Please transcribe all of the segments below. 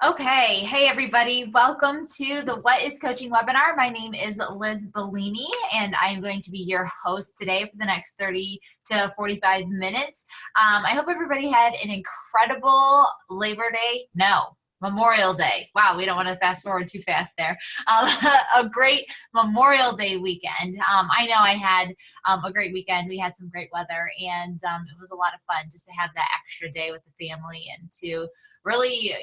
Okay, hey everybody, welcome to the What is Coaching webinar. My name is Liz Bellini and I am going to be your host today for the next 30 to 45 minutes. I hope everybody had an incredible Labor Day. No, Memorial Day. Wow, we don't want to fast forward too fast there. A great Memorial Day weekend. I know I had a great weekend. We had some great weather and it was a lot of fun just to have that extra day with the family and to really,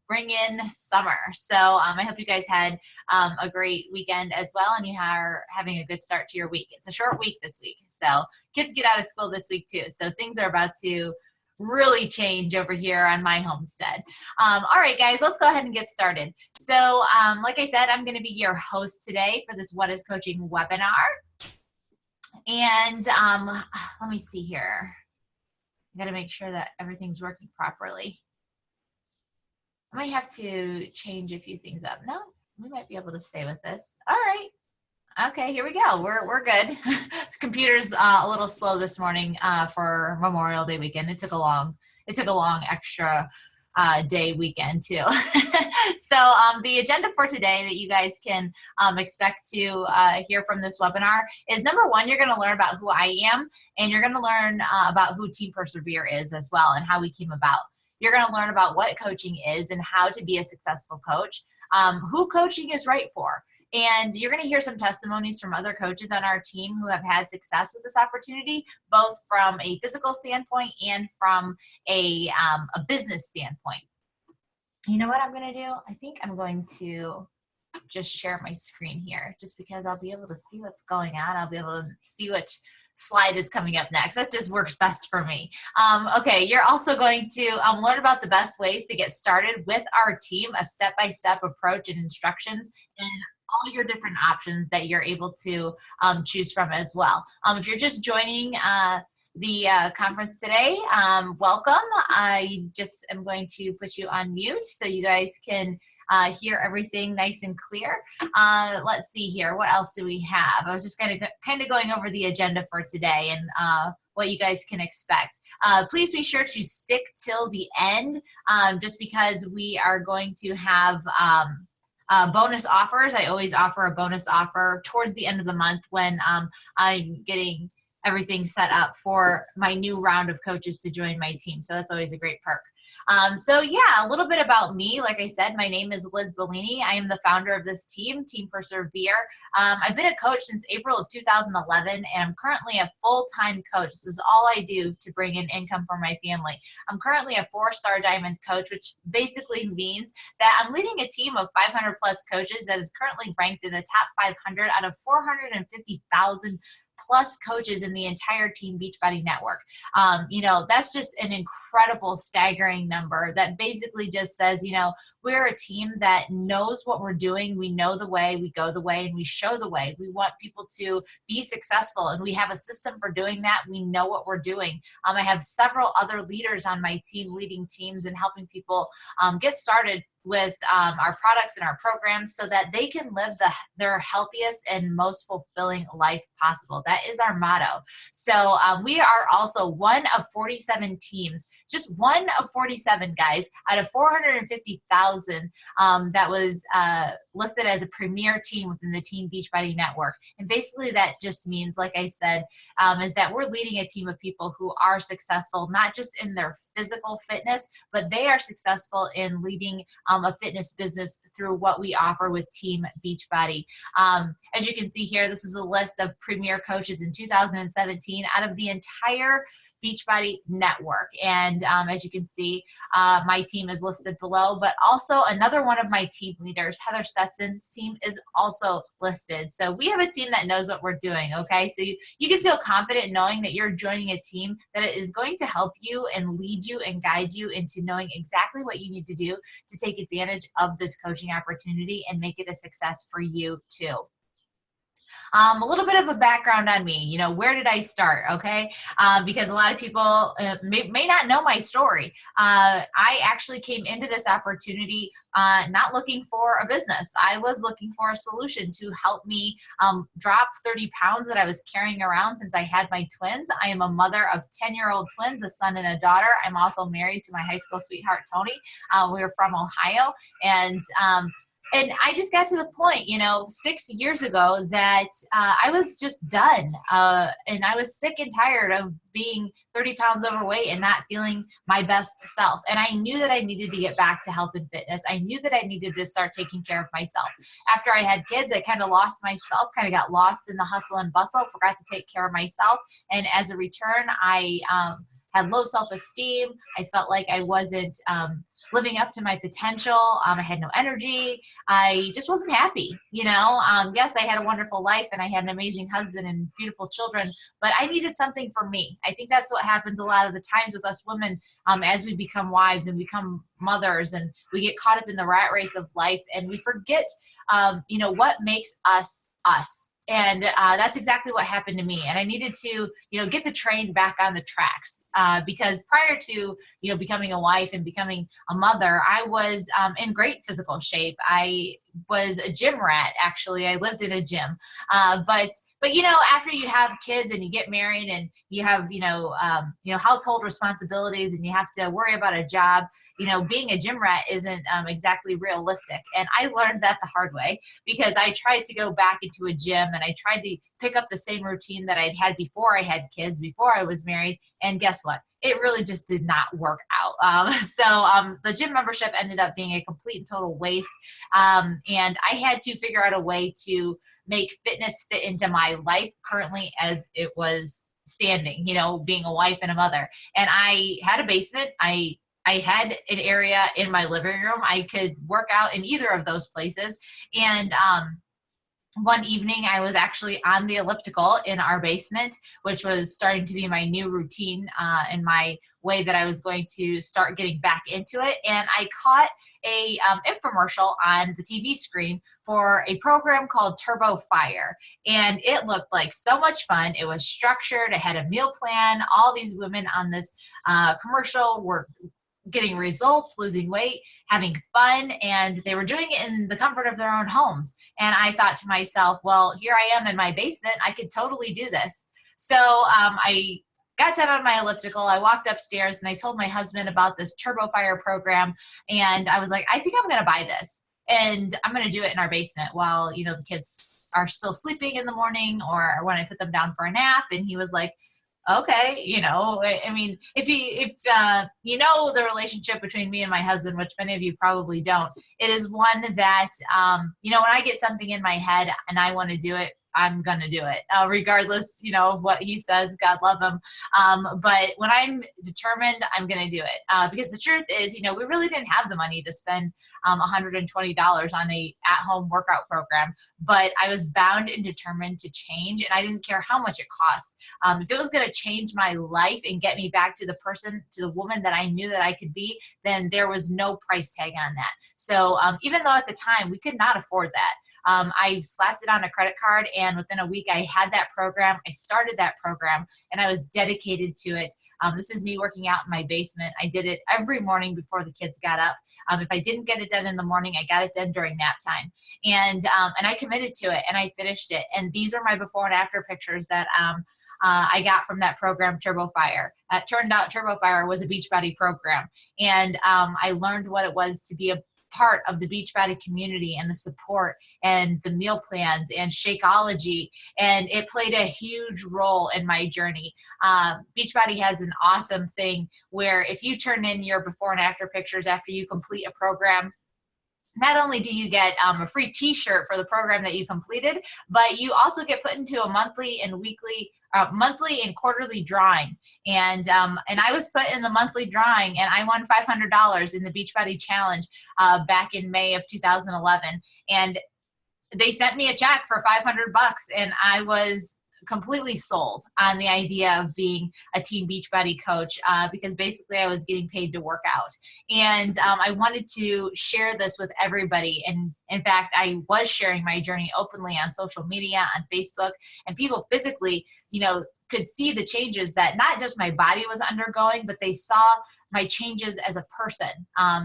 bring in summer. So I hope you guys had a great weekend as well, and you are having a good start to your week. It's a short week this week, so kids get out of school this week too. So things are about to really change over here on my homestead. All right, guys, let's go ahead and get started. So like I said, I'm going to be your host today for this What is Coaching webinar. And let me see here. I got to make sure that everything's working properly. I might have to change a few things up. No, we might be able to stay with this. All right. Okay, here we go. We're good. The computer's a little slow this morning for Memorial Day weekend. It took a long extra day weekend too. So the agenda for today that you guys can expect to hear from this webinar is number one, you're going to learn about who I am, and you're going to learn about who Team Persevere is as well and how we came about. You're going to learn about what coaching is and how to be a successful coach, who coaching is right for. And you're going to hear some testimonies from other coaches on our team who have had success with this opportunity, both from a physical standpoint and from a business standpoint. You know what I'm going to do? I think I'm going to just share my screen here just because I'll be able to see what's going on. I'll be able to see which slide is coming up next. That just works best for me. Okay, you're also going to learn about the best ways to get started with our team, a step-by-step approach and instructions, and all your different options that you're able to choose from as well. If you're just joining the conference today, welcome. I just am going to put you on mute so you guys can hear everything nice and clear. Let's see here. What else do we have? I was just kind of going over the agenda for today and what you guys can expect. Please be sure to stick till the end just because we are going to have bonus offers. I always offer a bonus offer towards the end of the month when I'm getting everything set up for my new round of coaches to join my team. So that's always a great perk. So yeah, a little bit about me. Like I said, my name is Liz Bellini. I am the founder of this team, Team Persevere. I've been a coach since April of 2011, and I'm currently a full-time coach. This is all I do to bring in income for my family. I'm currently a 4-star diamond coach, which basically means that I'm leading a team of 500 plus coaches that is currently ranked in the top 500 out of 450,000 plus coaches in the entire Team Beachbody network. That's just an incredible, staggering number that basically just says, we're a team that knows what we're doing. We know the way, we go the way, and we show the way. We want people to be successful, and we have a system for doing that. We know what we're doing. I have several other leaders on my team leading teams and helping people get started with our products and our programs so that they can live their healthiest and most fulfilling life possible. That is our motto. So we are also one of 47 teams, just one of 47 guys out of 450,000 that was listed as a premier team within the Team Beachbody network. And basically that just means, like I said, is that we're leading a team of people who are successful, not just in their physical fitness, but they are successful in leading a fitness business through what we offer with Team Beachbody. As you can see here, this is the list of premier coaches in 2017 out of the entire Beachbody network. And as you can see, my team is listed below, but also another one of my team leaders, Heather Stetson's team, is also listed. So we have a team that knows what we're doing, okay? So you can feel confident knowing that you're joining a team that is going to help you and lead you and guide you into knowing exactly what you need to do to take advantage of this coaching opportunity and make it a success for you too. A little bit of a background on me, where did I start? Okay. Because a lot of people may not know my story. I actually came into this opportunity not looking for a business. I was looking for a solution to help me drop 30 pounds that I was carrying around since I had my twins. I am a mother of 10-year-old twins, a son and a daughter. I'm also married to my high school sweetheart, Tony. We are from Ohio. And I just got to the point, 6 years ago that I was just done. And I was sick and tired of being 30 pounds overweight and not feeling my best self. And I knew that I needed to get back to health and fitness. I knew that I needed to start taking care of myself. After I had kids, I kind of lost myself, kind of got lost in the hustle and bustle, forgot to take care of myself. And as a return, I had low self-esteem. I felt like I wasn't living up to my potential. I had no energy. I just wasn't happy, Yes, I had a wonderful life and I had an amazing husband and beautiful children, but I needed something for me. I think that's what happens a lot of the times with us women as we become wives and become mothers, and we get caught up in the rat race of life and we forget, what makes us us. And that's exactly what happened to me. And I needed to, get the train back on the tracks because prior to, becoming a wife and becoming a mother, I was in great physical shape. I was a gym rat, actually. I lived in a gym. But after you have kids and you get married and you have, household responsibilities and you have to worry about a job, being a gym rat isn't exactly realistic. And I learned that the hard way because I tried to go back into a gym and I tried to pick up the same routine that I'd had before I had kids, before I was married. And guess what? It really just did not work out. So the gym membership ended up being a complete and total waste. And I had to figure out a way to make fitness fit into my life currently as it was standing, being a wife and a mother. And I had a basement. I had an area in my living room. I could work out in either of those places. And one evening I was actually on the elliptical in our basement, which was starting to be my new routine and my way that I was going to start getting back into it. And I caught a infomercial on the TV screen for a program called Turbo Fire. And it looked like so much fun. It was structured. It had a meal plan. All these women on this commercial were getting results, losing weight, having fun, and they were doing it in the comfort of their own homes. And I thought to myself, well, here I am in my basement. I could totally do this. So I got down on my elliptical. I walked upstairs and I told my husband about this Turbo Fire program. And I was like, I think I'm going to buy this. And I'm going to do it in our basement while, the kids are still sleeping in the morning or when I put them down for a nap. And he was like, okay, I mean, if you know the relationship between me and my husband, which many of you probably don't, it is one that, when I get something in my head and I want to do it, I'm going to do it, regardless, of what he says. God love him. But when I'm determined, I'm going to do it. Because the truth is, we really didn't have the money to spend $120 on a at-home workout program. But I was bound and determined to change, and I didn't care how much it cost. If it was going to change my life and get me back to the woman that I knew that I could be, then there was no price tag on that. So even though at the time we could not afford that, I slapped it on a credit card, and within a week I had that program. I started that program and I was dedicated to it. This is me working out in my basement. I did it every morning before the kids got up. If I didn't get it done in the morning, I got it done during nap time. And I committed to it and I finished it. And these are my before and after pictures that I got from that program, Turbo Fire. It turned out Turbo Fire was a Beachbody program. And I learned what it was to be a part of the Beachbody community and the support and the meal plans and Shakeology. And it played a huge role in my journey. Beachbody has an awesome thing where if you turn in your before and after pictures after you complete a program, not only do you get a free t-shirt for the program that you completed, but you also get put into a monthly and quarterly drawing. And I was put in the monthly drawing and I won $500 in the Beachbody Challenge back in May of 2011. And they sent me a check for $500 and I was completely sold on the idea of being a Team Beachbody coach because basically I was getting paid to work out. And I wanted to share this with everybody. And in fact, I was sharing my journey openly on social media, on Facebook, and people physically, could see the changes that not just my body was undergoing, but they saw my changes as a person.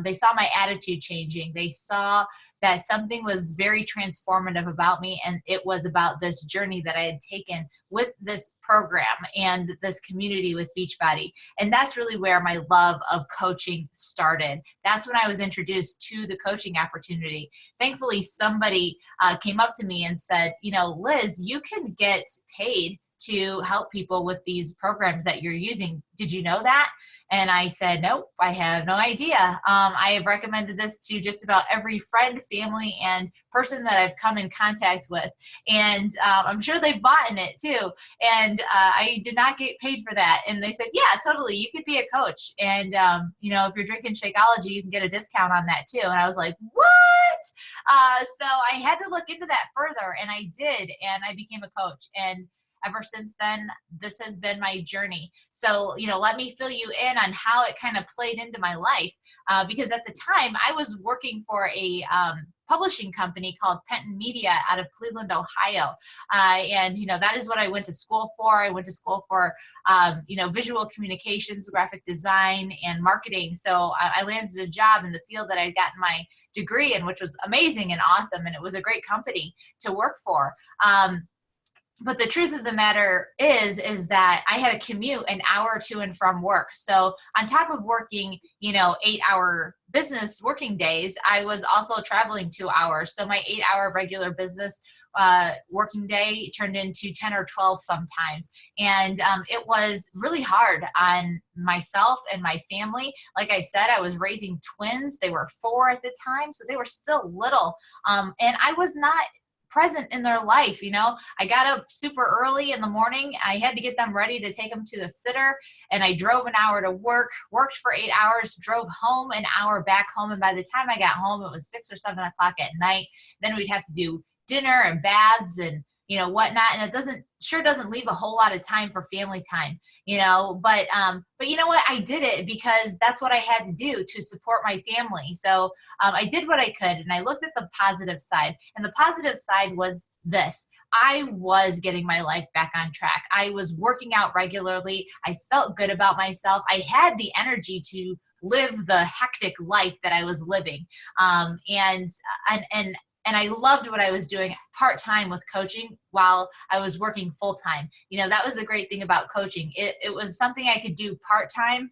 They saw my attitude changing. They saw that something was very transformative about me, and it was about this journey that I had taken with this program and this community with Beachbody. And that's really where my love of coaching started. That's when I was introduced to the coaching opportunity. Thankfully, somebody came up to me and said, Liz, you can get paid to help people with these programs that you're using. Did you know that? And I said, nope, I have no idea. I have recommended this to just about every friend, family, and person that I've come in contact with. And I'm sure they've bought in it too. And I did not get paid for that. And they said, yeah, totally. You could be a coach. And, if you're drinking Shakeology, you can get a discount on that too. And I was like, what? So I had to look into that further, and I did. And I became a coach. And ever since then, this has been my journey. So, let me fill you in on how it kind of played into my life. Because at the time I was working for a publishing company called Penton Media out of Cleveland, Ohio. And that is what I went to school for. I went to school for, visual communications, graphic design, and marketing. So I landed a job in the field that I'd gotten my degree in, which was amazing and awesome. And it was a great company to work for. But the truth of the matter is that I had to commute an hour to and from work. So on top of working, 8-hour business working days, I was also traveling 2 hours. So my 8-hour regular business working day turned into 10 or 12 sometimes. And it was really hard on myself and my family. Like I said, I was raising twins. They were 4 at the time, so they were still little. And I was not present in their life. I got up super early in the morning. I had to get them ready to take them to the sitter, and I drove an hour to work, worked for 8 hours, drove home an hour back home. And by the time I got home, it was 6 or 7 o'clock at night. Then we'd have to do dinner and baths and whatnot. And it doesn't leave a whole lot of time for family time, but you know what? I did it because that's what I had to do to support my family. So I did what I could, and I looked at the positive side, and the positive side was this. I was getting my life back on track. I was working out regularly. I felt good about myself. I had the energy to live the hectic life that I was living. And I loved what I was doing part-time with coaching while I was working full-time. That was the great thing about coaching. It was something I could do part-time,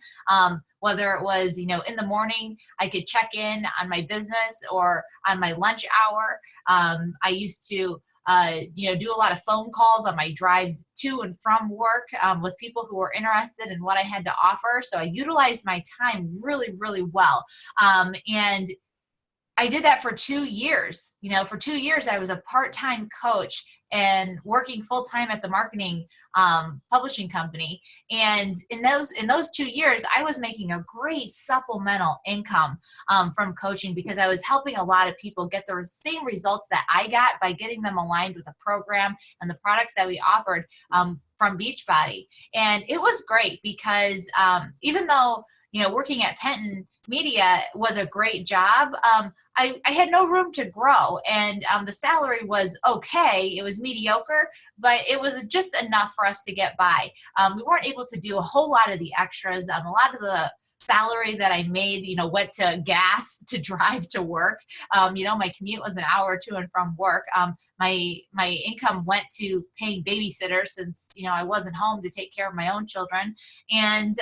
whether it was, in the morning, I could check in on my business, or on my lunch hour. I used to do a lot of phone calls on my drives to and from work with people who were interested in what I had to offer. So I utilized my time really, really well. And I did that for 2 years. For 2 years, I was a part-time coach and working full-time at the marketing publishing company. And in those 2 years, I was making a great supplemental income from coaching, because I was helping a lot of people get the same results that I got by getting them aligned with the program and the products that we offered from Beachbody. And it was great because even though, working at Penton Media was a great job, I had no room to grow, and the salary was okay. It was mediocre, but it was just enough for us to get by. We weren't able to do a whole lot of the extras. A lot of the salary that I made, went to gas to drive to work. My commute was an hour to and from work. My income went to paying babysitters since, I wasn't home to take care of my own children. And,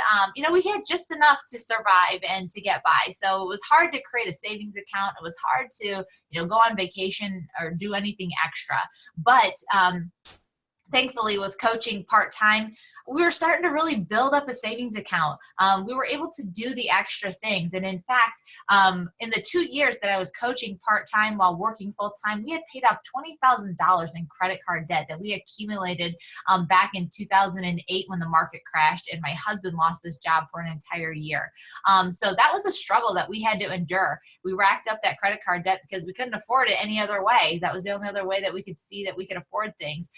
we had just enough to survive and to get by. So it was hard to create a savings account. It was hard to, go on vacation or do anything extra. But, thankfully, with coaching part-time, we were starting to really build up a savings account. We were able to do the extra things. And in fact, in the 2 years that I was coaching part-time while working full-time, we had paid off $20,000 in credit card debt that we accumulated back in 2008 when the market crashed and my husband lost his job for an entire year. So that was a struggle that we had to endure. We racked up that credit card debt because we couldn't afford it any other way. That was the only other way that we could see that we could afford things.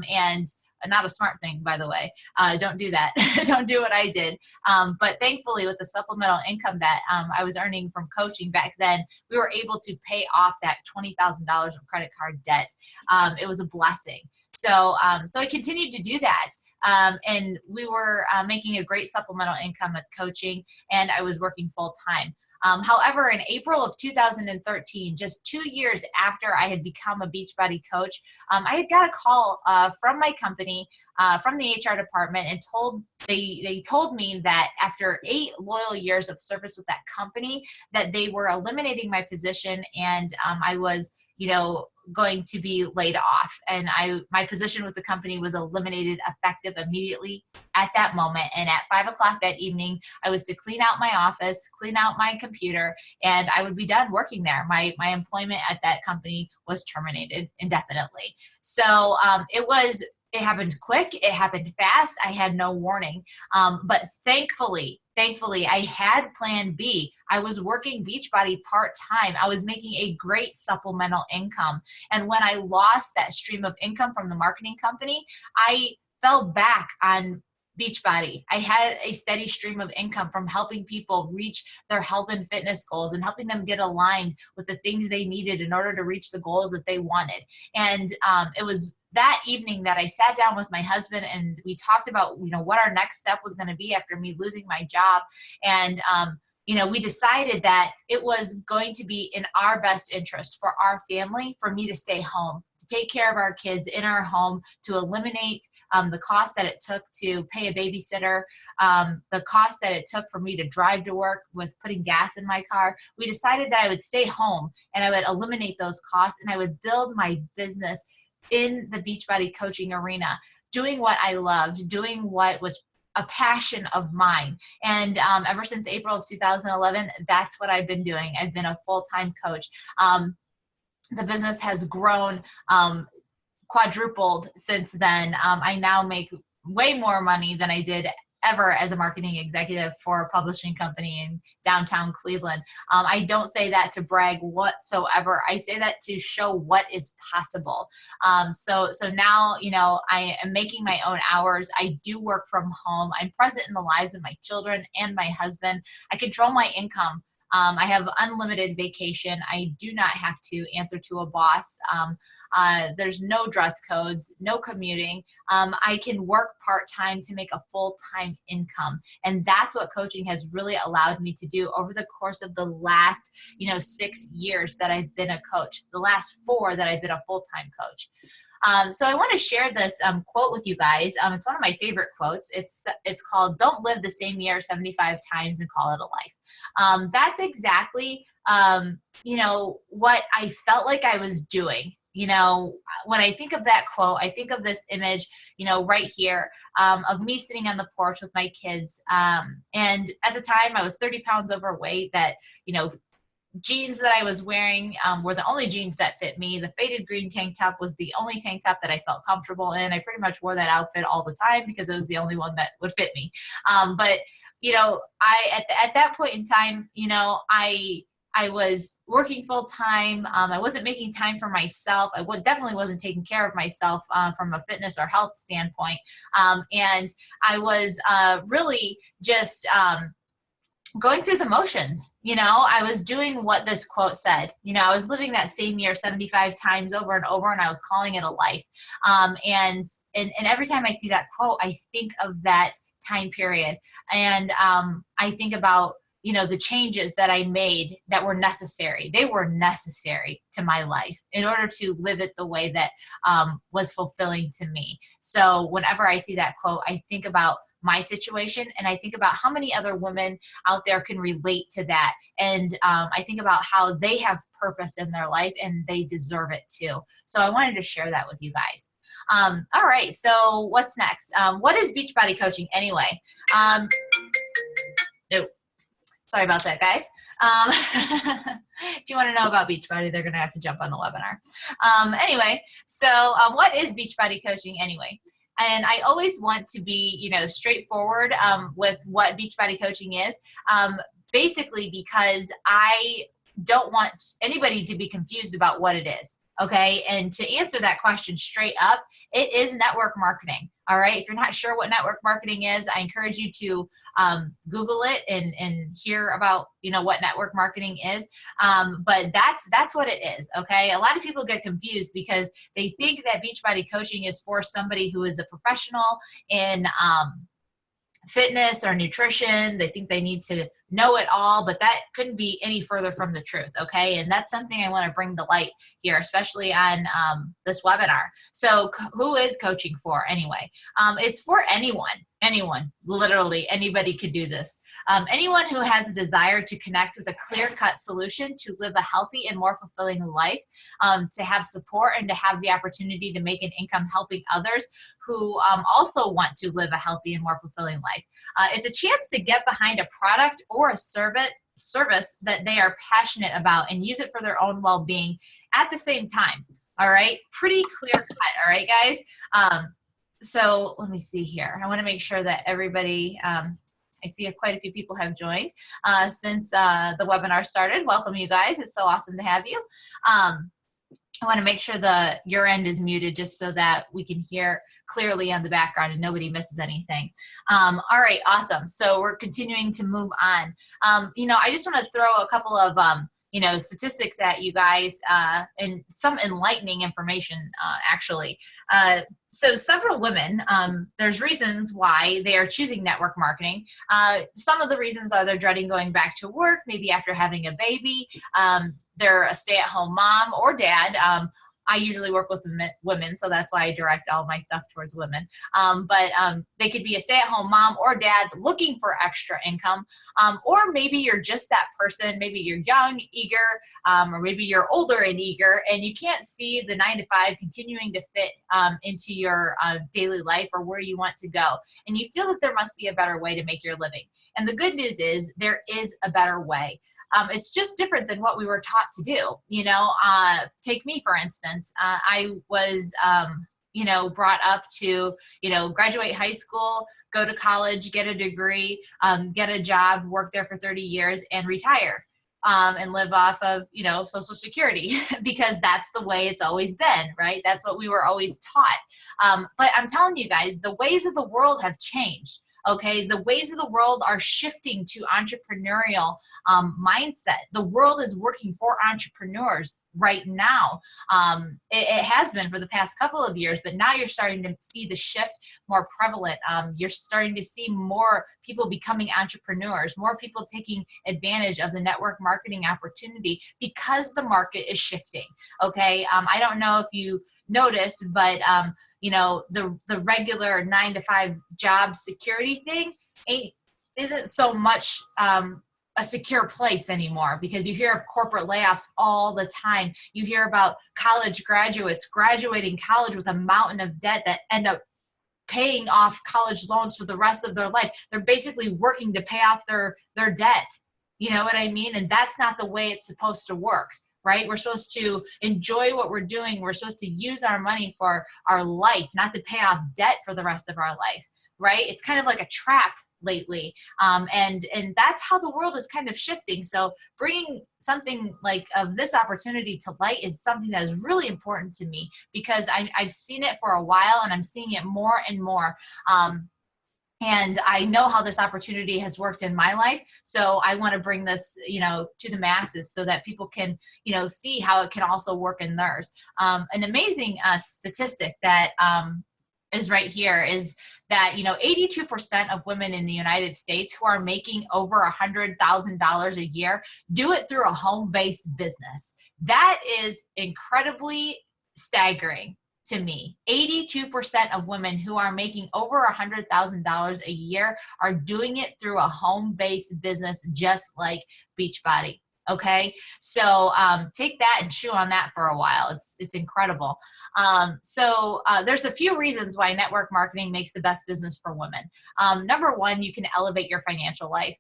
And not a smart thing, by the way. Don't do that. Don't do what I did. But thankfully, with the supplemental income that I was earning from coaching back then, we were able to pay off that $20,000 of credit card debt. It was a blessing. So I continued to do that. And we were making a great supplemental income with coaching, and I was working full time. However, in April of 2013, just 2 years after I had become a Beachbody coach, I had got a call from my company, from the HR department, and they told me that after 8 loyal years of service with that company, that they were eliminating my position, and I was, going to be laid off. And my position with the company was eliminated effective immediately at that moment. And at 5 o'clock that evening, I was to clean out my office, clean out my computer, and I would be done working there. My employment at that company was terminated indefinitely. So it happened quick. It happened fast. I had no warning. But thankfully, I had plan B. I was working Beachbody part-time. I was making a great supplemental income. And when I lost that stream of income from the marketing company, I fell back on Beachbody. I had a steady stream of income from helping people reach their health and fitness goals and helping them get aligned with the things they needed in order to reach the goals that they wanted. And it was that evening that I sat down with my husband and we talked about, what our next step was going to be after me losing my job. And, we decided that it was going to be in our best interest for our family, for me to stay home, to take care of our kids in our home, to eliminate the cost that it took to pay a babysitter, the cost that it took for me to drive to work with putting gas in my car. We decided that I would stay home and I would eliminate those costs and I would build my business in the Beachbody coaching arena, doing what I loved, doing what was a passion of mine. And ever since April of 2011, that's what I've been doing. I've been a full-time coach. The business has grown, quadrupled since then. I now make way more money than I did ever as a marketing executive for a publishing company in downtown Cleveland. I don't say that to brag whatsoever. I say that to show what is possible. So now, I am making my own hours. I do work from home. I'm present in the lives of my children and my husband. I control my income. I have unlimited vacation. I do not have to answer to a boss. There's no dress codes, no commuting. I can work part-time to make a full-time income. And that's what coaching has really allowed me to do over the course of the last, 6 years that I've been a coach, the last 4 that I've been a full-time coach. So I want to share this quote with you guys. It's one of my favorite quotes. It's called, "Don't live the same year 75 times and call it a life." That's exactly, what I felt like I was doing. When I think of that quote, I think of this image, right here, of me sitting on the porch with my kids. And at the time I was 30 pounds overweight. That, jeans that I was wearing were the only jeans that fit me. The faded green tank top was the only tank top that I felt comfortable in. I pretty much wore that outfit all the time because it was the only one that would fit me. But at that point in time, I was working full time. I wasn't making time for myself. I definitely wasn't taking care of myself from a fitness or health standpoint. And I was really just going through the motions. I was doing what this quote said. I was living that same year 75 times over and over, and I was calling it a life. And every time I see that quote, I think of that time period. And I think about, the changes that I made that were necessary. They were necessary to my life in order to live it the way that was fulfilling to me. So whenever I see that quote, I think about my situation, and I think about how many other women out there can relate to that. And I think about how they have purpose in their life and they deserve it too. So I wanted to share that with you guys. All right, so what's next? What is Beachbody coaching anyway? No, sorry about that, guys. If you want to know about Beachbody, they're going to have to jump on the webinar. Anyway, so what is Beachbody coaching anyway? And I always want to be, straightforward with what Beachbody coaching is, basically because I don't want anybody to be confused about what it is. Okay. And to answer that question straight up, it is network marketing. All right. If you're not sure what network marketing is, I encourage you to Google it and hear about, what network marketing is. But that's what it is. Okay. A lot of people get confused because they think that Beachbody coaching is for somebody who is a professional in fitness or nutrition. They think they need to know it all, but that couldn't be any further from the truth. Okay. And that's something I want to bring to light here, especially on this webinar. So who is coaching for anyway? It's for anyone, literally anybody could do this. Anyone who has a desire to connect with a clear-cut solution to live a healthy and more fulfilling life, to have support and to have the opportunity to make an income helping others who also want to live a healthy and more fulfilling life. It's a chance to get behind a product or a service that they are passionate about and use it for their own well-being at the same time. All right, pretty clear cut. All right, guys. So let me see here. I want to make sure that everybody, I see quite a few people have joined since the webinar started. Welcome, you guys. It's so awesome to have you. I want to make sure your end is muted just so that we can hear clearly on the background and nobody misses anything. All right, awesome. So we're continuing to move on. I just want to throw a couple of statistics at you guys and some enlightening information, actually. So several women, there's reasons why they are choosing network marketing. Some of the reasons are they're dreading going back to work, maybe after having a baby. They're a stay-at-home mom or dad. I usually work with women, so that's why I direct all my stuff towards women. But they could be a stay-at-home mom or dad looking for extra income, or maybe you're just that person. Maybe you're young, eager, or maybe you're older and eager, and you can't see the 9 to 5 continuing to fit into your daily life or where you want to go, and you feel that there must be a better way to make your living. And the good news is there is a better way. It's just different than what we were taught to do. Take me, for instance. I was, brought up to, graduate high school, go to college, get a degree, get a job, work there for 30 years and retire. And live off of, Social Security because that's the way it's always been, right? That's what we were always taught. But I'm telling you guys, the ways of the world have changed. Okay, the ways of the world are shifting to entrepreneurial mindset. The world is working for entrepreneurs right now. It has been for the past couple of years, but now you're starting to see the shift more prevalent. You're starting to see more people becoming entrepreneurs, more people taking advantage of the network marketing opportunity because the market is shifting. Okay, I don't know if you noticed, but the regular 9 to 5 job security thing isn't so much a secure place anymore, because you hear of corporate layoffs all the time. You hear about college graduates graduating college with a mountain of debt that end up paying off college loans for the rest of their life. They're basically working to pay off their debt. You know what I mean? And that's not the way it's supposed to work. Right? We're supposed to enjoy what we're doing. We're supposed to use our money for our life, not to pay off debt for the rest of our life, right? It's kind of like a trap lately. And that's how the world is kind of shifting. So bringing something like of this opportunity to light is something that is really important to me, because I've seen it for a while and I'm seeing it more and more. And I know how this opportunity has worked in my life. So I want to bring this, to the masses so that people can, see how it can also work in theirs. An amazing statistic that is right here is that, 82% of women in the United States who are making over $100,000 a year do it through a home-based business. That is incredibly staggering. To me, 82% of women who are making over $100,000 a year are doing it through a home-based business, just like Beachbody. Okay, so take that and chew on that for a while. It's incredible. So there's a few reasons why network marketing makes the best business for women. Number one, you can elevate your financial life.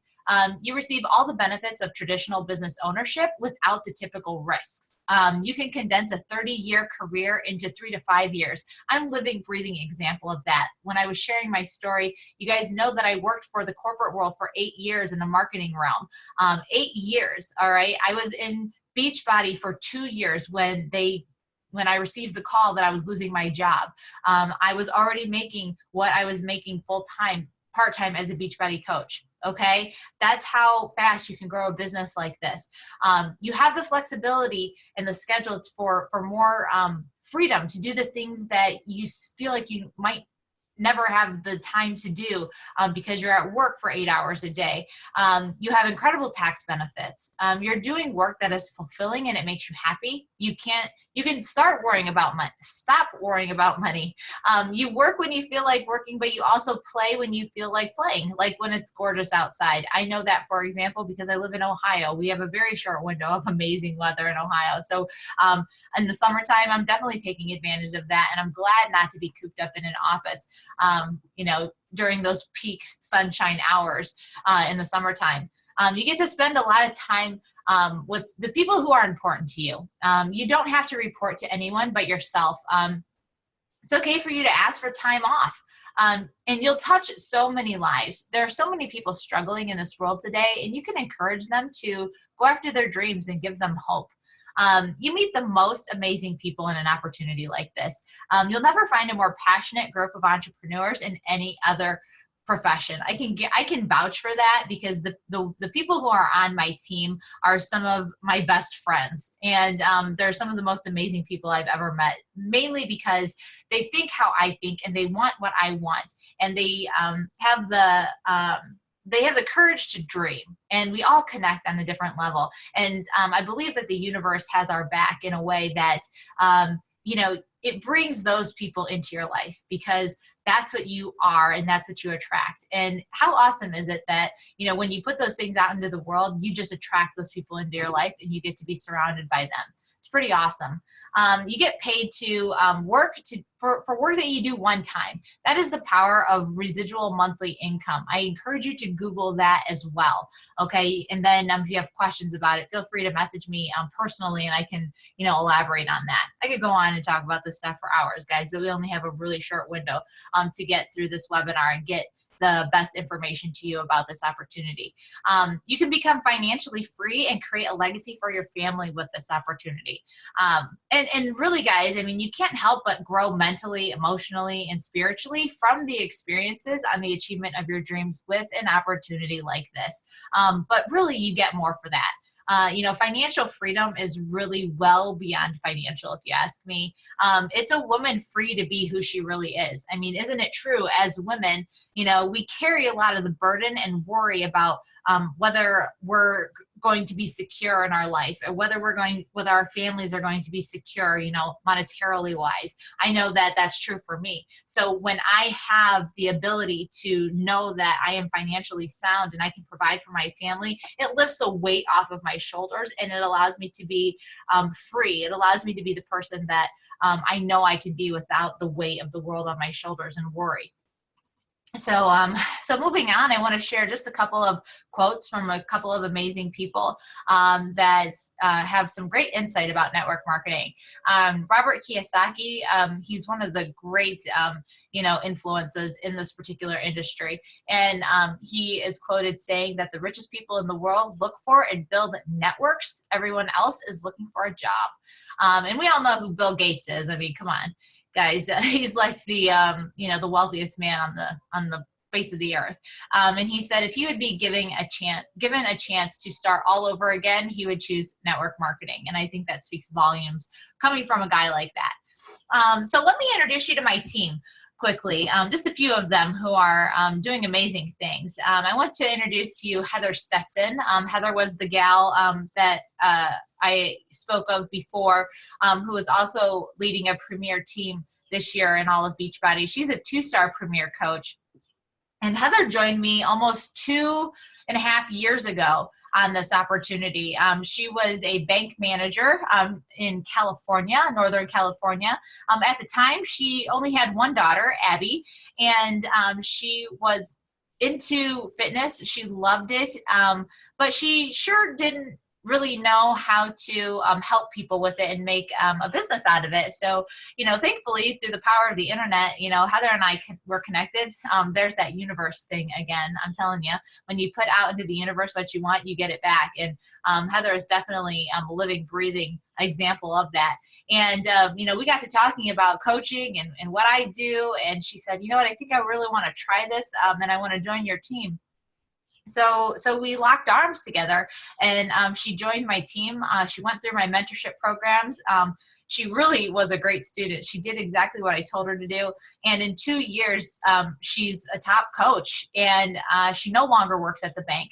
You receive all the benefits of traditional business ownership without the typical risks. You can condense a 30-year career into 3 to 5 years. I'm a living, breathing example of that. When I was sharing my story, you guys know that I worked for the corporate world for 8 years in the marketing realm. 8 years, all right? I was in Beachbody for 2 years when they when I received the call that I was losing my job. I was already making what I was making full-time, part-time as a Beachbody coach. Okay. That's how fast you can grow a business like this. You have the flexibility and the schedule for more freedom to do the things that you feel like you might never have the time to do because you're at work for 8 hours a day. You have incredible tax benefits. You're doing work that is fulfilling and it makes you happy. You can start worrying about money. Stop worrying about money. You work when you feel like working, but you also play when you feel like playing, like when it's gorgeous outside. I know that, for example, because I live in Ohio. We have a very short window of amazing weather in Ohio. So in the summertime, I'm definitely taking advantage of that. And I'm glad not to be cooped up in an office, during those peak sunshine hours in the summertime. You get to spend a lot of time with the people who are important to you. You don't have to report to anyone but yourself. It's okay for you to ask for time off. And you'll touch so many lives. There are so many people struggling in this world today, and you can encourage them to go after their dreams and give them hope. You meet the most amazing people in an opportunity like this. You'll never find a more passionate group of entrepreneurs in any other profession. I can vouch for that because the people who are on my team are some of my best friends, and they're some of the most amazing people I've ever met, mainly because they think how I think and they want what I want, and they have the courage to dream, and we all connect on a different level. And I believe that the universe has our back in a way that, it brings those people into your life because that's what you are and that's what you attract. And how awesome is it that, when you put those things out into the world, you just attract those people into your life and you get to be surrounded by them. It's pretty awesome. You get paid to work for work that you do one time. That is the power of residual monthly income. I encourage you to Google that as well. Okay. And then if you have questions about it, feel free to message me personally and I can, elaborate on that. I could go on and talk about this stuff for hours, guys, but we only have a really short window to get through this webinar and get the best information to you about this opportunity. You can become financially free and create a legacy for your family with this opportunity. And really, guys, you can't help but grow mentally, emotionally, and spiritually from the experiences on the achievement of your dreams with an opportunity like this. But really, you get more for that. Financial freedom is really well beyond financial, if you ask me. It's a woman free to be who she really is. Isn't it true? As women, we carry a lot of the burden and worry about whether we're going to be secure in our life or whether our families are going to be secure, monetarily wise. I know that that's true for me. So when I have the ability to know that I am financially sound and I can provide for my family, it lifts a weight off of my shoulders and it allows me to be free. It allows me to be the person that I know I can be without the weight of the world on my shoulders and worry. So moving on, I want to share just a couple of quotes from a couple of amazing people that have some great insight about network marketing. Robert Kiyosaki, he's one of the great, influences in this particular industry. And he is quoted saying that the richest people in the world look for and build networks. Everyone else is looking for a job. And we all know who Bill Gates is. Come on. Guys, he's like the the wealthiest man on the face of the earth. And he said if he would be given a chance to start all over again, he would choose network marketing. And I think that speaks volumes coming from a guy like that. So let me introduce you to my team quickly. Just a few of them who are doing amazing things. I want to introduce to you Heather Stetson. Heather was the gal that I spoke of before, who is also leading a premier team this year in all of Beachbody. She's a 2-star premier coach. And Heather joined me almost 2.5 years ago on this opportunity. She was a bank manager in California, Northern California. At the time, she only had one daughter, Abby, and she was into fitness. She loved it, but she sure didn't really know how to help people with it and make a business out of it. So, thankfully through the power of the internet, Heather and I were connected. There's that universe thing again. I'm telling you, when you put out into the universe what you want, you get it back. And Heather is definitely a living, breathing example of that. And, we got to talking about coaching and what I do. And she said, you know what, I think I really want to try this and I want to join your team. So we locked arms together, and she joined my team. She went through my mentorship programs. She really was a great student. She did exactly what I told her to do. And in 2 years, she's a top coach, and she no longer works at the bank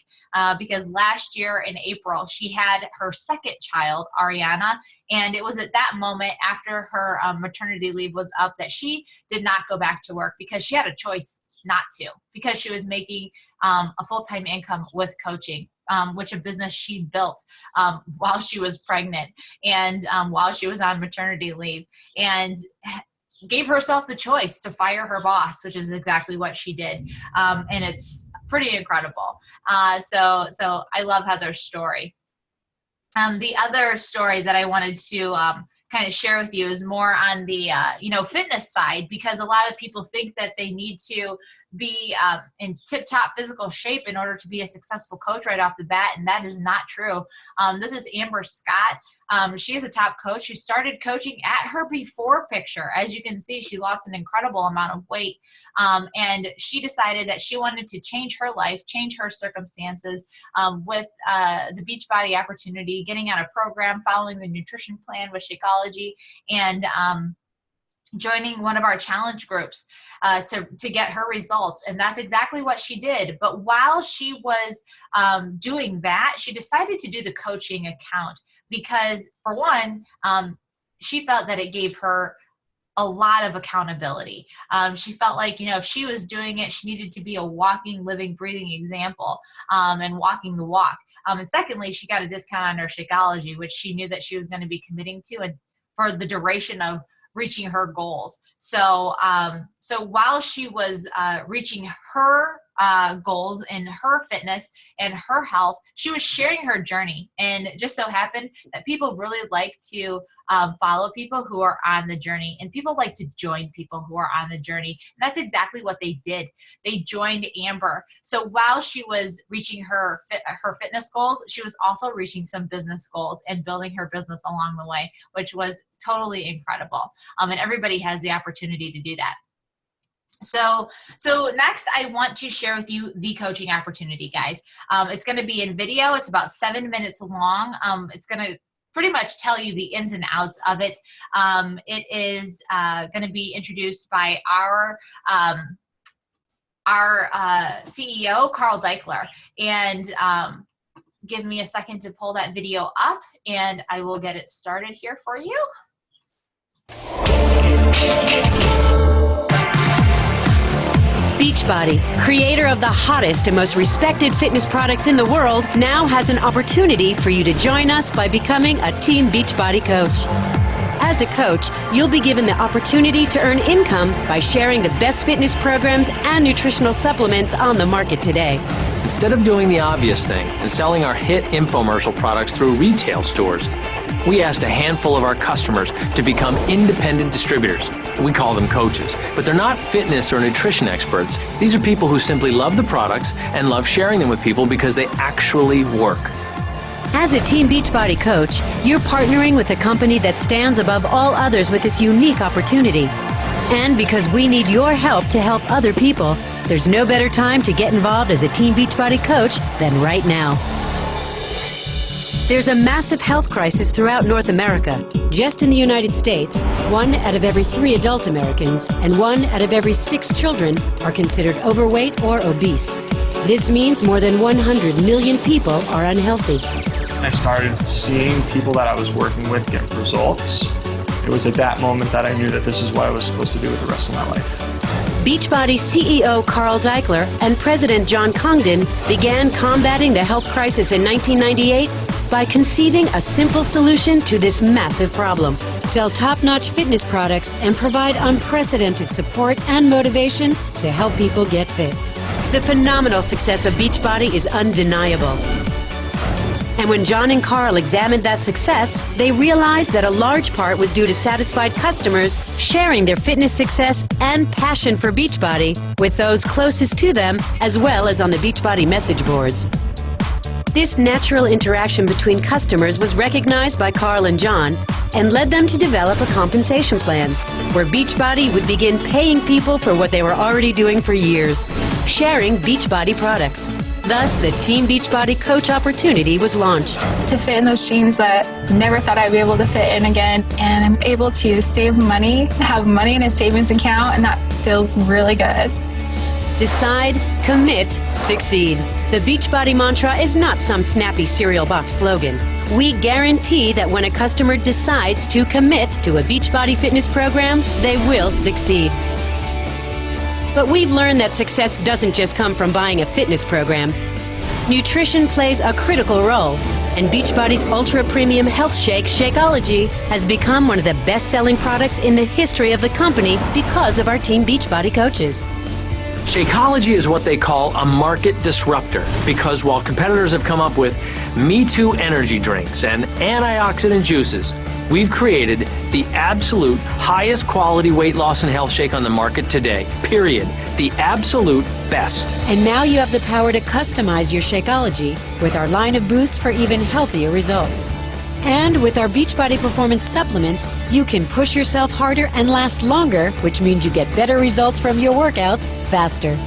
because last year in April, she had her second child, Ariana. And it was at that moment after her maternity leave was up that she did not go back to work because she had a choice not to, because she was making a full-time income with coaching, which a business she built while she was pregnant and while she was on maternity leave, and gave herself the choice to fire her boss, which is exactly what she did. And it's pretty incredible. So I love Heather's story. The other story that I wanted to kind of share with you is more on the fitness side, because a lot of people think that they need to be in tip-top physical shape in order to be a successful coach right off the bat, and that is not true. This is Amber Scott. She is a top coach who started coaching at her before picture. As you can see, she lost an incredible amount of weight, and she decided that she wanted to change her life, change her circumstances with the Beachbody opportunity, getting on a program, following the nutrition plan with Shakeology, and joining one of our challenge groups to get her results. And that's exactly what she did. But while she was doing that, she decided to do the coaching account because, for one, she felt that it gave her a lot of accountability. She felt like, if she was doing it, she needed to be a walking, living, breathing example and walking the walk. And secondly, she got a discount on her Shakeology, which she knew that she was going to be committing to and for the duration of reaching her goals. So while she was reaching her goals in her fitness and her health, she was sharing her journey. And it just so happened that people really like to follow people who are on the journey, and people like to join people who are on the journey. And that's exactly what they did. They joined Amber. So while she was reaching her fitness goals, she was also reaching some business goals and building her business along the way, which was totally incredible. And everybody has the opportunity to do that. So next I want to share with you the coaching opportunity, guys. It's going to be in video. It's about 7 minutes long. It's going to pretty much tell you the ins and outs of it. It is going to be introduced by our CEO, Carl Daikeler. And give me a second to pull that video up, and I will get it started here for you. Beachbody, creator of the hottest and most respected fitness products in the world, now has an opportunity for you to join us by becoming a Team Beachbody coach. As a coach, you'll be given the opportunity to earn income by sharing the best fitness programs and nutritional supplements on the market today. Instead of doing the obvious thing and selling our hit infomercial products through retail stores, we asked a handful of our customers to become independent distributors. We call them coaches, but they're not fitness or nutrition experts. These are people who simply love the products and love sharing them with people because they actually work. As a Team Beachbody coach, you're partnering with a company that stands above all others with this unique opportunity. And because we need your help to help other people, there's no better time to get involved as a Team Beachbody coach than right now. There's a massive health crisis throughout North America. Just in the United States, 1 out of every 3 adult Americans and 1 out of every 6 children are considered overweight or obese. This means more than 100 million people are unhealthy. I started seeing people that I was working with get results. It was at that moment that I knew that this is what I was supposed to do with the rest of my life. Beachbody CEO Carl Daikeler and President John Congdon began combating the health crisis in 1998 by conceiving a simple solution to this massive problem. Sell top-notch fitness products and provide unprecedented support and motivation to help people get fit. The phenomenal success of Beachbody is undeniable. And when John and Carl examined that success, they realized that a large part was due to satisfied customers sharing their fitness success and passion for Beachbody with those closest to them, as well as on the Beachbody message boards. This natural interaction between customers was recognized by Carl and John and led them to develop a compensation plan where Beachbody would begin paying people for what they were already doing for years, sharing Beachbody products. Thus, the Team Beachbody Coach opportunity was launched. To fit in those jeans that never thought I'd be able to fit in again, and I'm able to save money, have money in a savings account, and that feels really good. Decide, commit, succeed. The Beachbody mantra is not some snappy cereal box slogan. We guarantee that when a customer decides to commit to a Beachbody fitness program, they will succeed. But we've learned that success doesn't just come from buying a fitness program. Nutrition plays a critical role, and Beachbody's ultra-premium health shake, Shakeology, has become one of the best-selling products in the history of the company because of our Team Beachbody coaches. Shakeology is what they call a market disruptor because while competitors have come up with Me Too energy drinks and antioxidant juices, we've created the absolute highest quality weight loss and health shake on the market today, period. The absolute best. And now you have the power to customize your Shakeology with our line of boosts for even healthier results. And with our Beachbody Performance supplements, you can push yourself harder and last longer, which means you get better results from your workouts faster.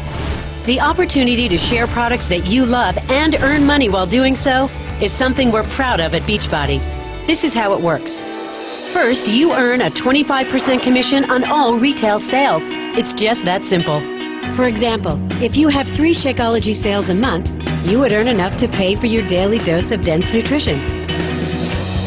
The opportunity to share products that you love and earn money while doing so is something we're proud of at Beachbody. This is how it works. First, you earn a 25% commission on all retail sales. It's just that simple. For example, if you have 3 Shakeology sales a month, you would earn enough to pay for your daily dose of dense nutrition.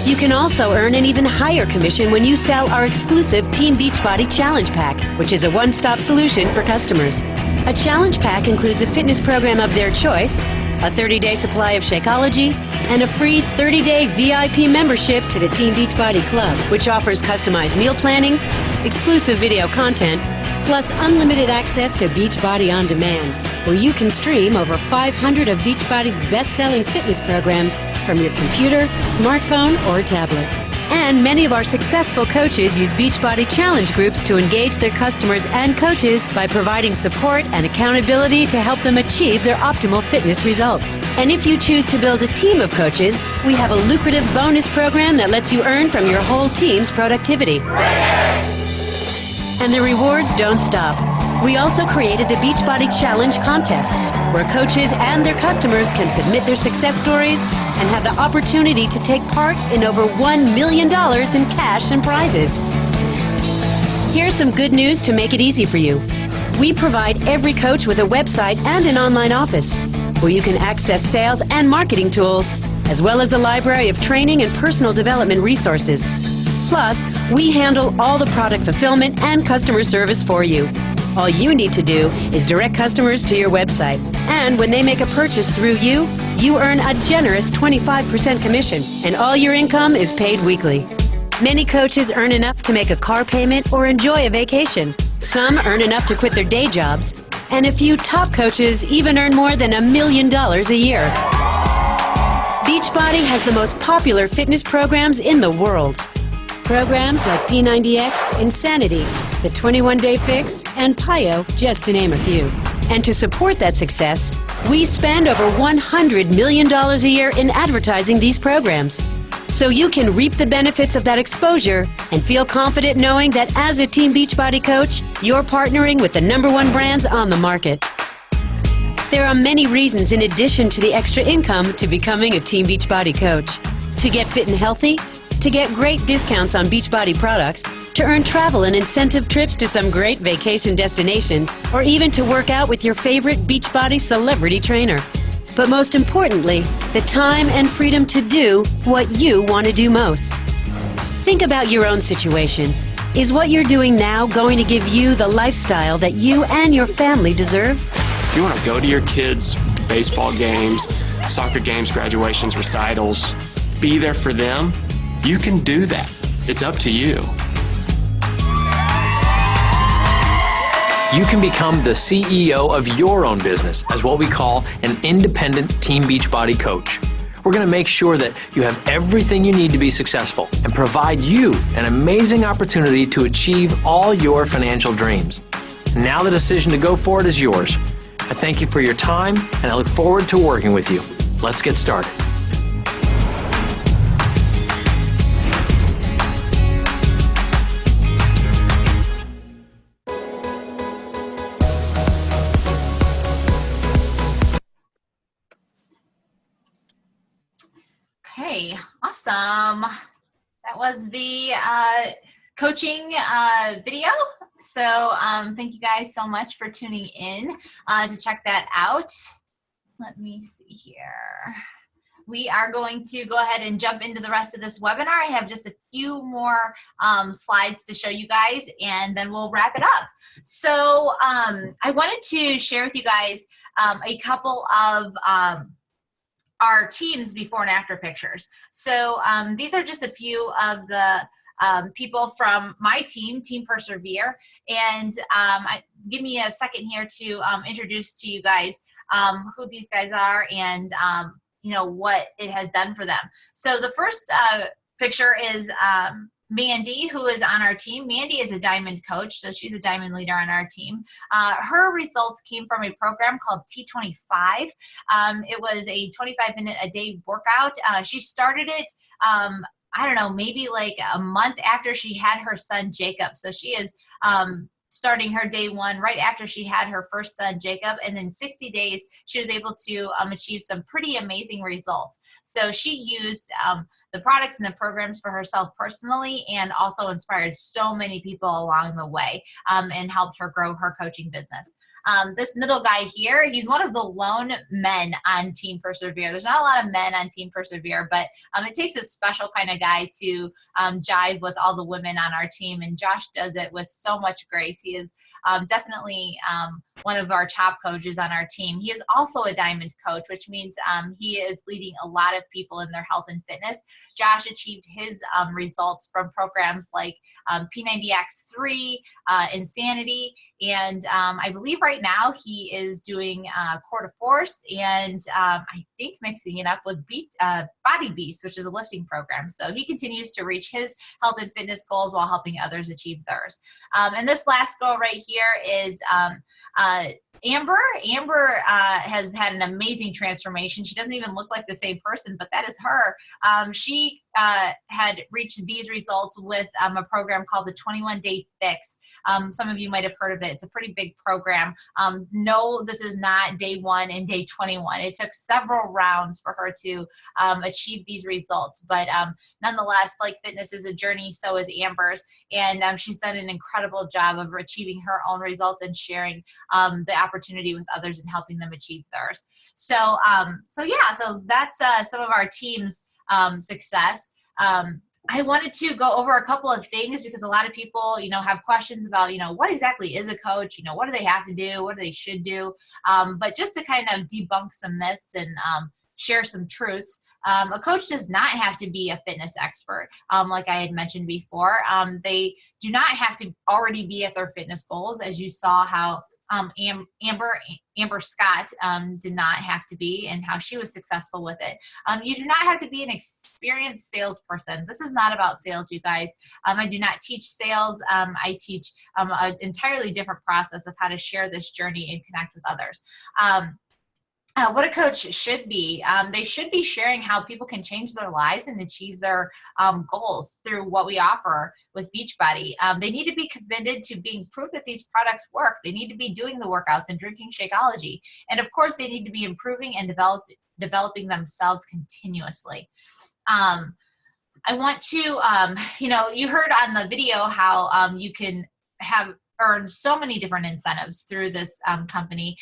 You can also earn an even higher commission when you sell our exclusive Team Beachbody Challenge Pack, which is a one-stop solution for customers. A challenge pack includes a fitness program of their choice, a 30-day supply of Shakeology, and a free 30-day VIP membership to the Team Beachbody Club, which offers customized meal planning, exclusive video content, plus unlimited access to Beachbody On Demand, where you can stream over 500 of Beachbody's best-selling fitness programs from your computer, smartphone, or tablet. And many of our successful coaches use Beachbody Challenge groups to engage their customers and coaches by providing support and accountability to help them achieve their optimal fitness results. And if you choose to build a team of coaches, we have a lucrative bonus program that lets you earn from your whole team's productivity. And the rewards don't stop. We also created the Beachbody Challenge Contest, where coaches and their customers can submit their success stories and have the opportunity to take part in over $1 million in cash and prizes. Here's some good news to make it easy for you. We provide every coach with a website and an online office, where you can access sales and marketing tools, as well as a library of training and personal development resources. Plus, we handle all the product fulfillment and customer service for you. All you need to do is direct customers to your website. And when they make a purchase through you, you earn a generous 25% commission, and all your income is paid weekly. Many coaches earn enough to make a car payment or enjoy a vacation. Some earn enough to quit their day jobs. And a few top coaches even earn more than $1 million a year. Beachbody has the most popular fitness programs in the world. Programs like P90X, Insanity, the 21-Day Fix, and PiYo, just to name a few. And to support that success, we spend over $100 million a year in advertising these programs. So you can reap the benefits of that exposure and feel confident knowing that as a Team Beachbody coach, you're partnering with the #1 brands on the market. There are many reasons in addition to the extra income to becoming a Team Beachbody coach. To get fit and healthy, to get great discounts on Beachbody products, to earn travel and incentive trips to some great vacation destinations, or even to work out with your favorite Beachbody celebrity trainer. But most importantly, the time and freedom to do what you want to do most. Think about your own situation. Is what you're doing now going to give you the lifestyle that you and your family deserve? You want to go to your kids' baseball games, soccer games, graduations, recitals, be there for them? You can do that. It's up to you. You can become the CEO of your own business as what we call an independent Team Beachbody coach. We're going to make sure that you have everything you need to be successful and provide you an amazing opportunity to achieve all your financial dreams. Now the decision to go for it is yours. I thank you for your time, and I look forward to working with you. Let's get started. Okay, awesome. That was the coaching video. So thank you guys so much for tuning in to check that out. Let me see here. We are going to go ahead and jump into the rest of this webinar. I have just a few more slides to show you guys, and then we'll wrap it up. So I wanted to share with you guys a couple of our team's before and after pictures. So these are just a few of the people from my team, Team Persevere, and give me a second here to introduce to you guys who these guys are and you know what it has done for them. So the first picture is Mandy, who is on our team. Mandy is a diamond coach, so she's a diamond leader on our team. Her results came from a program called T25. It was a 25-minute a day workout. She started it I don't know, maybe like a month after she had her son, Jacob. So she is starting her day one right after she had her first son, Jacob. And in 60 days, she was able to achieve some pretty amazing results. So she used the products and the programs for herself personally, and also inspired so many people along the way and helped her grow her coaching business. This middle guy here, he's one of the lone men on Team Persevere. There's not a lot of men on Team Persevere, but it takes a special kind of guy to jive with all the women on our team, and Josh does it with so much grace. He is definitely one of our top coaches on our team. He is also a diamond coach, which means he is leading a lot of people in their health and fitness. Josh achieved his results from programs like P90X3, Insanity, and I believe right now he is doing Core to Force, and I think mixing it up with Body Beast, which is a lifting program. So he continues to reach his health and fitness goals while helping others achieve theirs. And this last goal right here is Amber. Amber has had an amazing transformation. She doesn't even look like the same person, but that is her. She had reached these results with a program called the 21-Day Fix. Some of you might have heard of it. It's a pretty big program. No, this is not day 1 and day 21. It took several rounds for her to achieve these results. But nonetheless, like fitness is a journey, so is Amber's. And she's done an incredible job of achieving her own results and sharing the opportunity with others and helping them achieve theirs. So, so that's some of our team's success. I wanted to go over a couple of things because a lot of people, have questions about, what exactly is a coach? What do they have to do? What do they should do? But just to kind of debunk some myths and share some truths. A coach does not have to be a fitness expert, like I had mentioned before. They do not have to already be at their fitness goals, as you saw how Amber Scott did not have to be, and how she was successful with it. You do not have to be an experienced salesperson. This is not about sales, you guys. I do not teach sales. I teach an entirely different process of how to share this journey and connect with others. What a coach should be. They should be sharing how people can change their lives and achieve their goals through what we offer with Beachbody. They need to be committed to being proof that these products work. They need to be doing the workouts and drinking Shakeology. And of course, they need to be improving and developing themselves continuously. I want to, you heard on the video how you can earned so many different incentives through this company.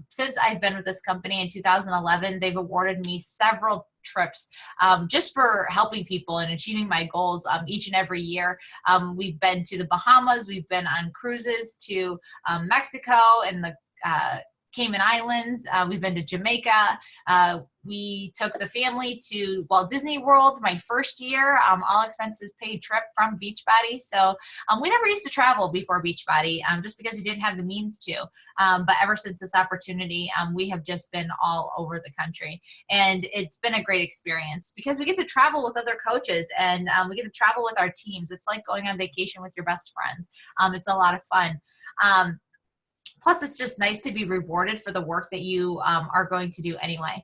Since I've been with this company in 2011, they've awarded me several trips just for helping people and achieving my goals each and every year. We've been to the Bahamas, we've been on cruises to Mexico and the Cayman Islands. We've been to Jamaica. We took the family to Walt Disney World my first year, all expenses paid trip from Beachbody. So we never used to travel before Beachbody just because we didn't have the means to. But ever since this opportunity, we have just been all over the country. And it's been a great experience because we get to travel with other coaches and we get to travel with our teams. It's like going on vacation with your best friends. It's a lot of fun. Plus, it's just nice to be rewarded for the work that you are going to do anyway.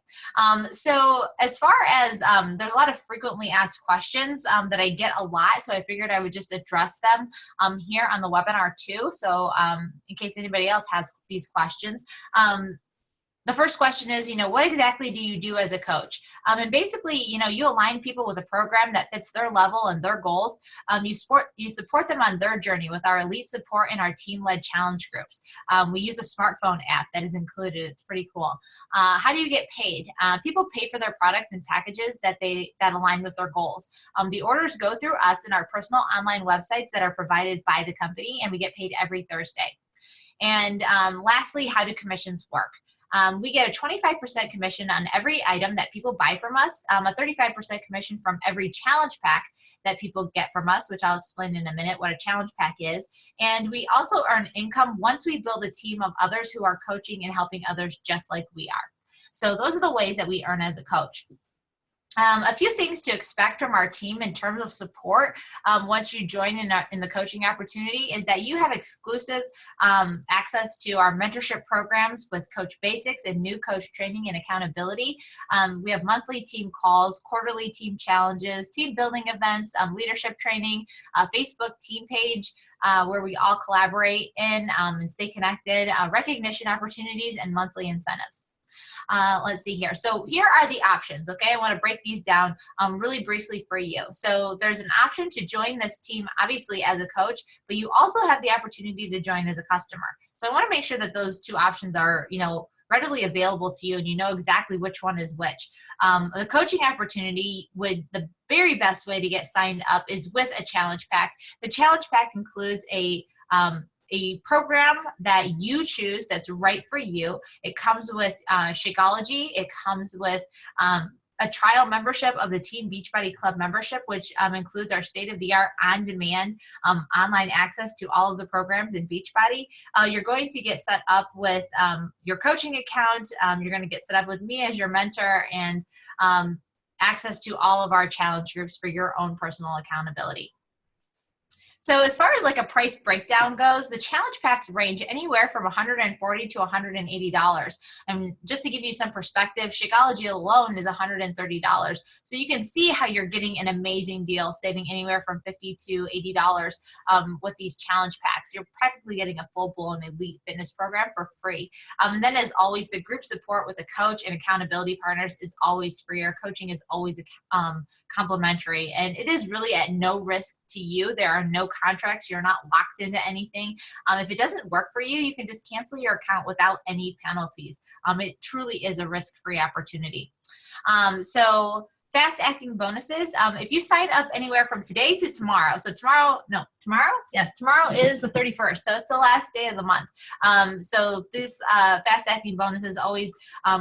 So as far as there's a lot of frequently asked questions that I get a lot, so I figured I would just address them here on the webinar too. So in case anybody else has these questions. The first question is, what exactly do you do as a coach? And basically, you align people with a program that fits their level and their goals. You support them on their journey with our elite support and our team-led challenge groups. We use a smartphone app that is included. It's pretty cool. How do you get paid? People pay for their products and packages that align with their goals. The orders go through us in our personal online websites that are provided by the company, and we get paid every Thursday. And lastly, how do commissions work? We get a 25% commission on every item that people buy from us, a 35% commission from every challenge pack that people get from us, which I'll explain in a minute what a challenge pack is. And we also earn income once we build a team of others who are coaching and helping others just like we are. So those are the ways that we earn as a coach. A few things to expect from our team in terms of support once you join in the coaching opportunity is that you have exclusive access to our mentorship programs with Coach Basics and new coach training and accountability. We have monthly team calls, quarterly team challenges, team building events, leadership training, Facebook team page where we all collaborate in and stay connected, recognition opportunities, and monthly incentives. Let's see here. So here are the options, okay? I want to break these down really briefly for you. So there's an option to join this team, obviously, as a coach, but you also have the opportunity to join as a customer. So I want to make sure that those two options are, readily available to you and you know exactly which one is which. The coaching opportunity, the very best way to get signed up is with a challenge pack. The challenge pack includes a program that you choose that's right for you. It comes with Shakeology. It comes with a trial membership of the Team Beachbody Club membership, which includes our state-of-the-art on-demand online access to all of the programs in Beachbody. You're going to get set up with your coaching account. You're going to get set up with me as your mentor and access to all of our challenge groups for your own personal accountability. So as far as like a price breakdown goes, the challenge packs range anywhere from $140 to $180. And just to give you some perspective, Shakeology alone is $130. So you can see how you're getting an amazing deal, saving anywhere from $50 to $80 with these challenge packs. You're practically getting a full-blown elite fitness program for free. And then as always, the group support with a coach and accountability partners is always free. Our coaching is always complimentary, and it is really at no risk to you. There are no contracts. You're not locked into anything. If it doesn't work for you, you can just cancel your account without any penalties. It truly is a risk-free opportunity. So fast acting bonuses. If you sign up anywhere from today to tomorrow, so tomorrow? Yes, tomorrow is the 31st. So it's the last day of the month. So these fast acting bonuses always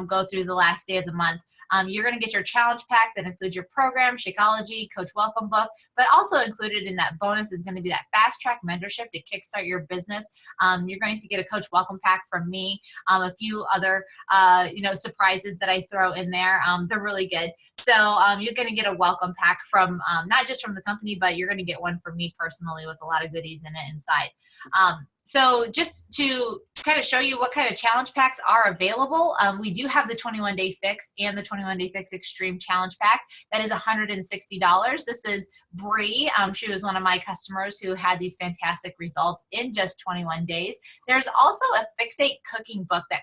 go through the last day of the month. You're going to get your challenge pack that includes your program, Shakeology, Coach Welcome Book, but also included in that bonus is going to be that fast track mentorship to kickstart your business. You're going to get a Coach Welcome Pack from me, a few other surprises that I throw in there. They're really good. So you're going to get a welcome pack from not just from the company, but you're going to get one from me personally with a lot of goodies in it inside. So just to kind of show you what kind of challenge packs are available, we do have the 21-Day Fix and the 21-Day Fix Extreme Challenge Pack. That is $160. This is Bree. She was one of my customers who had these fantastic results in just 21 days. There's also a Fixate cooking book that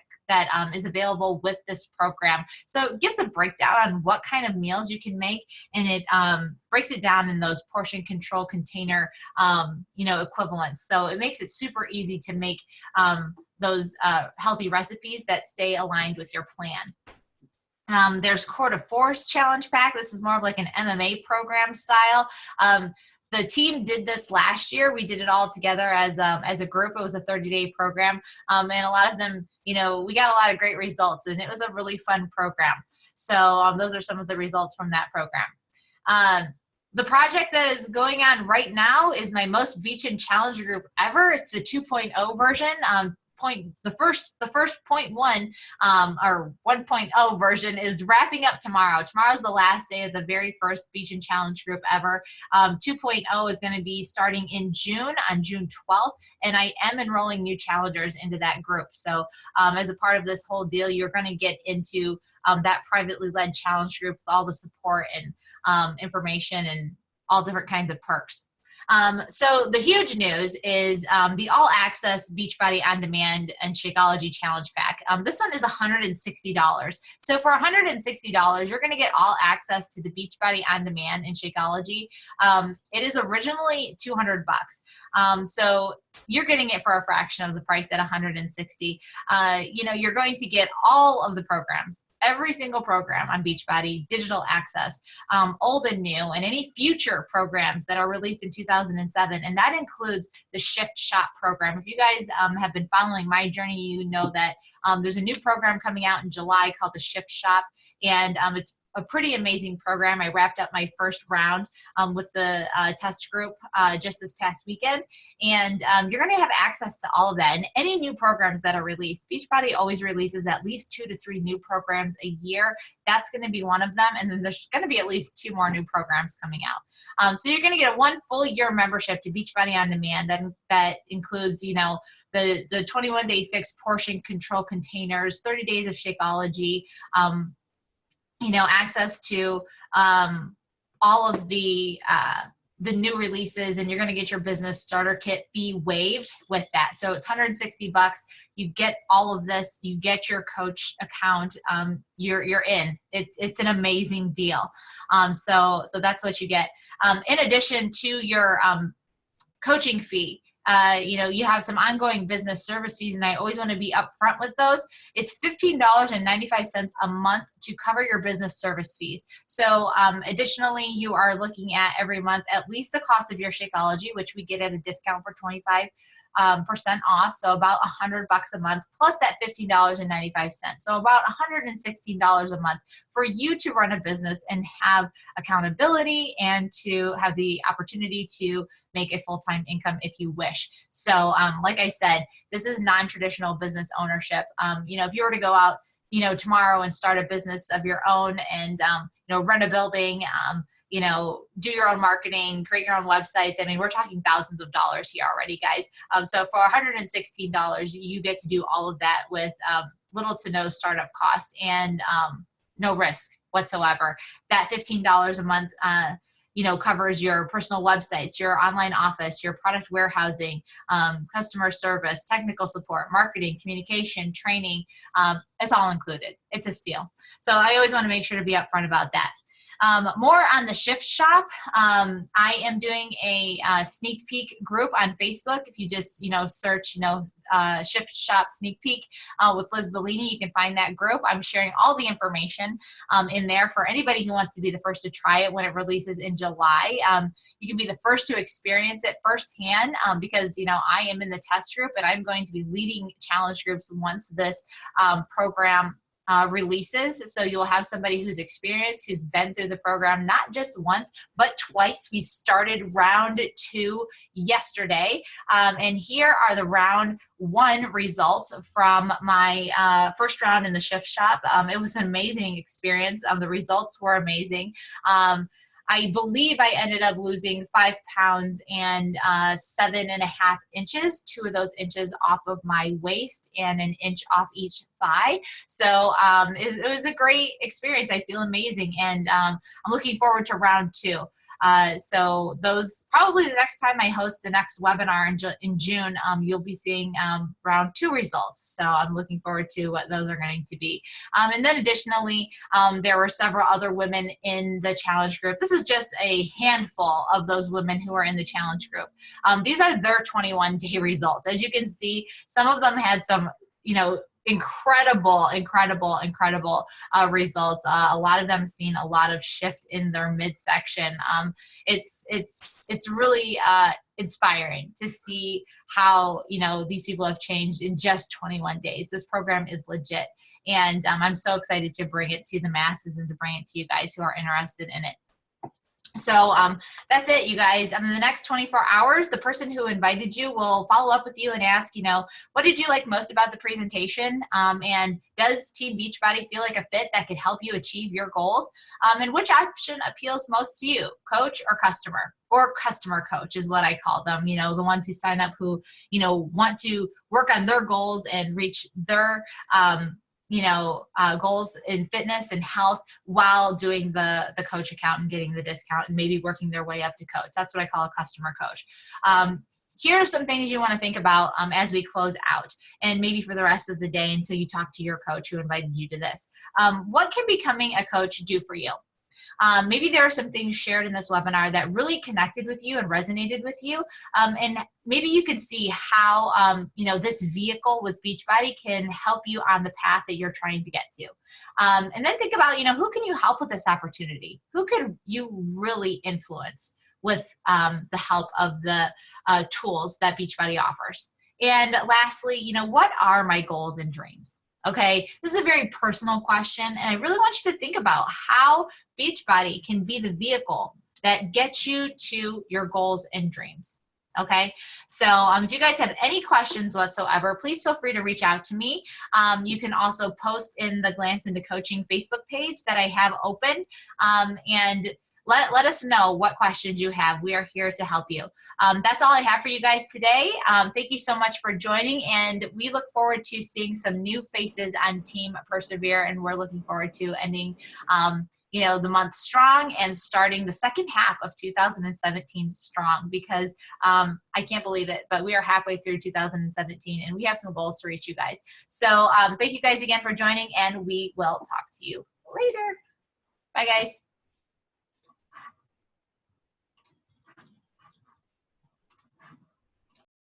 is available with this program. So it gives a breakdown on what kind of meals you can make, and it breaks it down in those portion control container, equivalents. So it makes it super easy to make those healthy recipes that stay aligned with your plan. There's Core to Force Challenge Pack. This is more of like an MMA program style. The team did this last year. We did it all together as a group. It was a 30-day program, and a lot of them, we got a lot of great results, and it was a really fun program. So those are some of the results from that program. The project that is going on right now is my Most Beachin Challenge group ever. It's the 2.0 version. The first 0.1 or 1.0 version is wrapping up tomorrow. Tomorrow's the last day of the very first Beachin Challenge group ever. 2.0 is going to be starting in June, on June 12th, and I am enrolling new challengers into that group. So as a part of this whole deal, you're going to get into that privately led challenge group with all the support and information and all different kinds of perks. So the huge news is the All Access Beachbody On Demand and Shakeology Challenge Pack. This one is $160. So for $160, you're going to get all access to the Beachbody On Demand and Shakeology. It is originally $200. So you're getting it for a fraction of the price at $160. You're going to get all of the programs, every single program on Beachbody, digital access, old and new, and any future programs that are released in 2007. And that includes the Shift Shop program. If you guys have been following my journey, you know that there's a new program coming out in July called the Shift Shop. And it's a pretty amazing program. I wrapped up my first round with the test group just this past weekend. And you're going to have access to all of that. And any new programs that are released, Beachbody always releases at least 2 to 3 new programs a year. That's going to be one of them. And then there's going to be at least 2 more new programs coming out. So you're going to get a 1 full year membership to Beachbody On Demand. That includes, the 21-day fixed portion control containers, 30 days of Shakeology, access to all of the new releases, and you're going to get your business starter kit fee waived with that. So it's $160. You get all of this. You get your coach account. You're in. It's an amazing deal. So that's what you get. In addition to your coaching fee, you have some ongoing business service fees, and I always want to be upfront with those. It's $15.95 a month to cover your business service fees. So additionally, you are looking at every month at least the cost of your Shakeology, which we get at a discount for 25% off, so about $100 a month, plus that $15.95. So about $116 a month for you to run a business and have accountability and to have the opportunity to make a full-time income if you wish. So like I said, this is non-traditional business ownership. If you were to go out tomorrow and start a business of your own and run a building, do your own marketing, create your own websites. I mean, we're talking thousands of dollars here already, guys. So for $116, you get to do all of that with little to no startup cost and no risk whatsoever. That $15 a month, covers your personal websites, your online office, your product warehousing, customer service, technical support, marketing, communication, training. It's all included. It's a steal. So I always want to make sure to be upfront about that. More on the Shift Shop. I am doing a sneak peek group on Facebook. If you just, search, Shift Shop sneak peek with Liz Bellini, you can find that group. I'm sharing all the information in there for anybody who wants to be the first to try it when it releases in July. You can be the first to experience it firsthand because, I am in the test group and I'm going to be leading challenge groups once this program releases. So you'll have somebody who's experienced, who's been through the program, not just once, but twice. We started round 2 yesterday. And here are the round 1 results from my first round in the Shift Shop. It was an amazing experience. The results were amazing. I believe I ended up losing 5 pounds and 7.5 inches, 2 of those inches off of my waist and an inch off each thigh. So it was a great experience. I feel amazing. And I'm looking forward to round 2. So those probably the next time I host the next webinar in June, you'll be seeing round 2 results. So I'm looking forward to what those are going to be. And then additionally, there were several other women in the challenge group. This is just a handful of those women who are in the challenge group. These are their 21-day results. As you can see, some of them had some incredible results. A lot of them seen a lot of shift in their midsection. It's really inspiring to see how, you know, these people have changed in just 21 days. This program is legit. And I'm so excited to bring it to the masses and to bring it to you guys who are interested in it. So that's it, you guys. In the next 24 hours, the person who invited you will follow up with you and ask, you know, what did you like most about the presentation? And does Team Beachbody feel like a fit that could help you achieve your goals? And which option appeals most to you, coach or customer? Or customer coach is what I call them, you know, the ones who sign up who, you know, want to work on their goals and reach their goals in fitness and health while doing the coach account and getting the discount and maybe working their way up to coach. That's what I call a customer coach. Here are some things you want to think about as we close out, and maybe for the rest of the day until you talk to your coach who invited you to this. What can becoming a coach do for you? Maybe there are some things shared in this webinar that really connected with you and resonated with you. And maybe you could see how, this vehicle with Beachbody can help you on the path that you're trying to get to. And then think about, who can you help with this opportunity? Who could you really influence with the help of the tools that Beachbody offers? And lastly, what are my goals and dreams? Okay, this is a very personal question, and I really want you to think about how Beachbody can be the vehicle that gets you to your goals and dreams. Okay, so if you guys have any questions whatsoever, please feel free to reach out to me. You can also post in the Glance into Coaching Facebook page that I have open, and let us know what questions you have. We are here to help you. That's all I have for you guys today. Thank you so much for joining, and we look forward to seeing some new faces on Team Persevere, and we're looking forward to ending the month strong and starting the second half of 2017 strong, because I can't believe it, but we are halfway through 2017 and we have some goals to reach, you guys. So thank you guys again for joining, and we will talk to you later. Bye, guys.